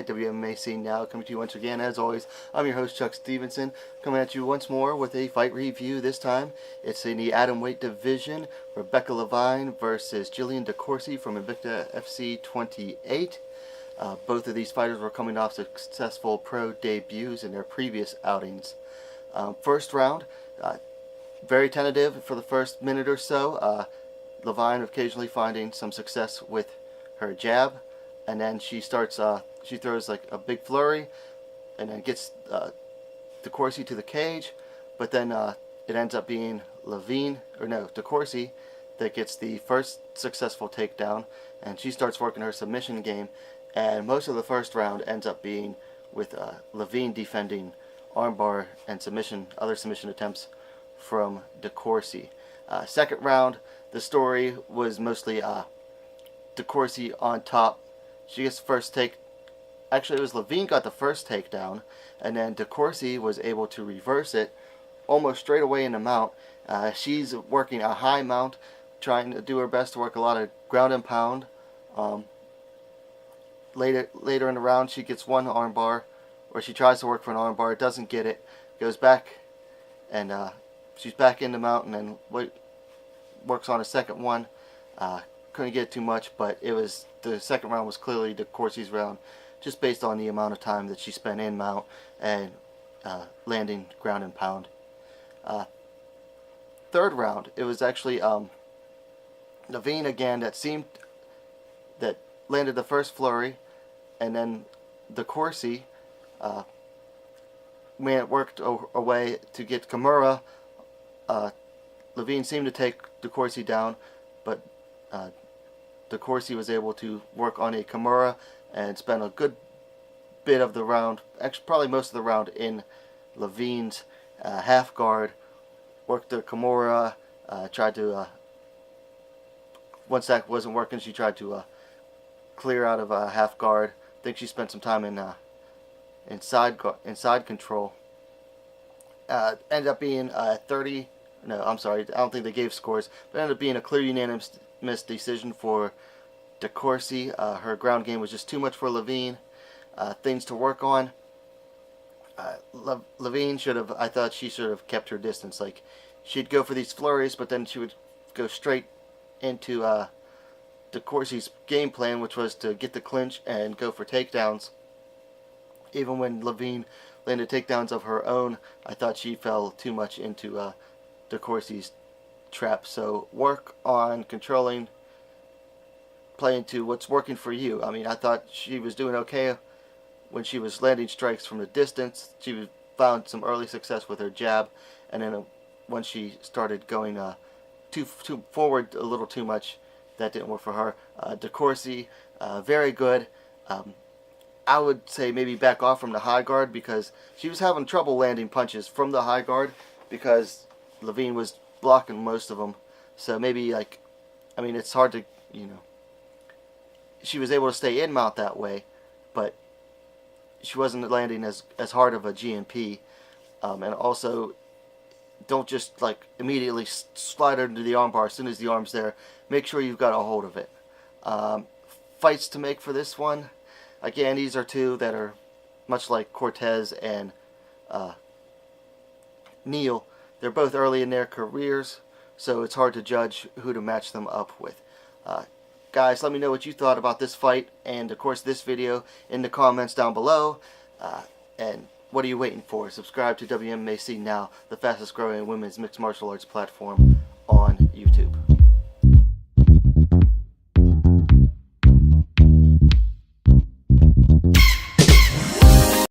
night, WMMA scene now, coming to you once again. As always, I'm your host, Chuck Stevenson, coming at you once more with a fight review. This time, it's in the atomweight division. Rebekah Levine versus Jillian DeCoursey from Invicta FC 28. Both of these fighters were coming off successful pro debuts in their previous outings. First round, very tentative for the first minute or so. Levine occasionally finding some success with her jab, and then she starts she throws like a big flurry and then gets DeCoursey to the cage, but then it ends up being DeCoursey that gets the first successful takedown, and she starts working her submission game, and most of the first round ends up being with Levine defending armbar and other submission attempts from DeCoursey. Second round, the story was mostly DeCoursey on top. She gets the first Actually, it was Levine got the first takedown, and then DeCoursey was able to reverse it almost straight away in the mount. She's working a high mount, trying to do her best to work a lot of ground and pound. Later in the round, she gets one armbar, or she tries to work for an armbar, doesn't get it, goes back, and she's back in the mount, and then works on a second one. Couldn't get too much, but the second round was clearly DeCoursey's round, just based on the amount of time that she spent in mount and landing ground and pound. Third round, it was actually Levine again that landed the first flurry, and then DeCoursey worked a way to get Kimura. Levine seemed to take DeCoursey down, but DeCoursey was able to work on a Kimura and spend a good bit of the round, actually probably most of the round, in Levine's half guard. Worked the Kimura, tried to, once that wasn't working, she tried to clear out of half guard. I think she spent some time in inside control. Ended up being 30. No, I'm sorry, I don't think they gave scores, but it ended up being a clear unanimous decision for DeCoursey. Her ground game was just too much for Levine. Things to work on. Levine I thought she should have kept her distance. Like, she'd go for these flurries, but then she would go straight into DeCoursey's game plan, which was to get the clinch and go for takedowns. Even when Levine landed takedowns of her own, I thought she fell too much into DeCoursey's trap. So work on controlling, playing to what's working for you. I mean, I thought she was doing okay when she was landing strikes from the distance. She found some early success with her jab, and then once she started going too forward a little too much, that didn't work for her. DeCoursey, very good. I would say maybe back off from the high guard, because she was having trouble landing punches from the high guard because Levine was blocking most of them. So maybe, like, I mean, it's hard to, she was able to stay in mount that way, but she wasn't landing as hard of a GMP. And also, don't just like immediately slide her into the armbar as soon as the arm's there. Make sure you've got a hold of it. Fights to make for this one. Again, these are two that are much like Cortez and Neal. They're both early in their careers, so it's hard to judge who to match them up with. Guys, let me know what you thought about this fight and, of course, this video in the comments down below. And what are you waiting for? Subscribe to WMMA now, the fastest growing women's mixed martial arts platform.